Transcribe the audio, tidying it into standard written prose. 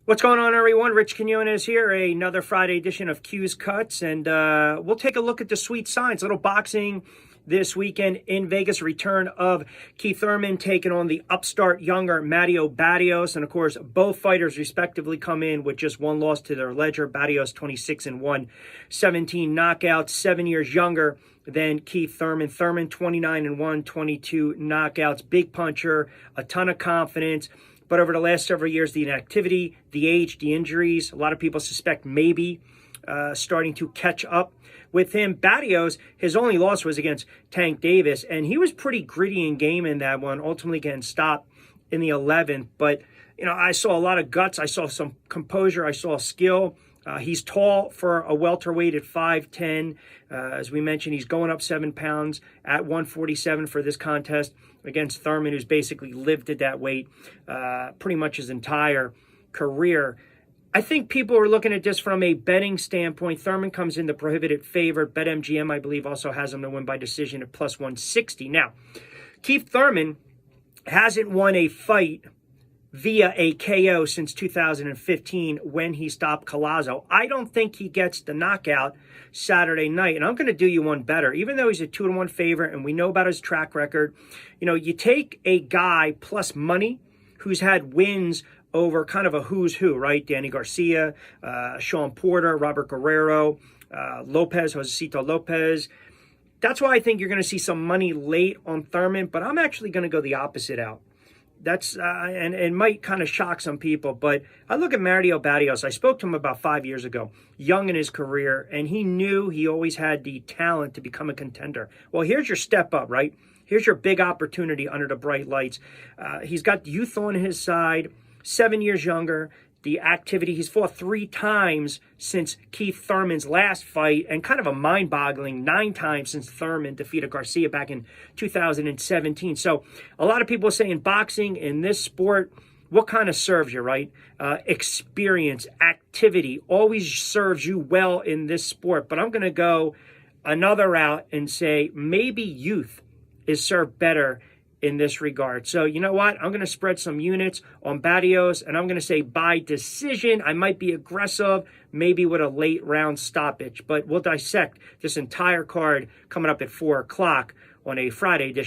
What's going on, everyone? Rich Quinones here, another Friday edition of Q's Cuts, and we'll take a look at the sweet signs. Little boxing this weekend in Vegas. Return of Keith Thurman taking on the upstart younger Mario Barrios, and of course, both fighters respectively come in with just one loss to their ledger. Barrios 26-1, 17 knockouts, 7 years younger than Keith Thurman. Thurman 29-1, 22 knockouts. Big puncher, a ton of confidence. But over the last several years, the inactivity, the age, the injuries, a lot of people suspect maybe starting to catch up with him. Barrios, his only loss was against Tank Davis, and he was pretty gritty in game in that one, ultimately getting stopped in the 11th. But, you know, I saw a lot of guts. I saw some composure. I saw skill. He's tall for a welterweight at 5'10". As we mentioned, he's going up 7 pounds at 147 for this contest against Thurman, who's basically lived at that weight pretty much his entire career. I think people are looking at this from a betting standpoint. Thurman comes in the prohibited favorite. BetMGM, I believe, also has him to win by decision at plus 160. Now, Keith Thurman hasn't won a fight via a KO since 2015 when he stopped Collazo. I don't think he gets the knockout Saturday night. And I'm going to do you one better. Even though he's a 2-1 favorite and we know about his track record, you know, you take a guy plus money who's had wins over kind of a who's who, right? Danny Garcia, Sean Porter, Robert Guerrero, Josecito Lopez. That's why I think you're going to see some money late on Thurman, but I'm actually going to go the opposite out. That's and it might kind of shock some people, but I look at Mario Barrios. I spoke to him about 5 years ago, young in his career, and he knew he always had the talent to become a contender. Well, here's your step up, right? Here's your big opportunity under the bright lights. He's got youth on his side, 7 years younger. The activity, he's fought 3 times since Keith Thurman's last fight, and kind of a mind-boggling 9 times since Thurman defeated Garcia back in 2017. So a lot of people are saying boxing in this sport, what kind of serves you, right? Experience, activity, always serves you well in this sport. But I'm going to go another route and say maybe youth is served better in this regard. So you know what? I'm going to spread some units on Barrios, and I'm going to say by decision. I might be aggressive, maybe with a late round stoppage, but we'll dissect this entire card coming up at 4 o'clock on a Friday edition.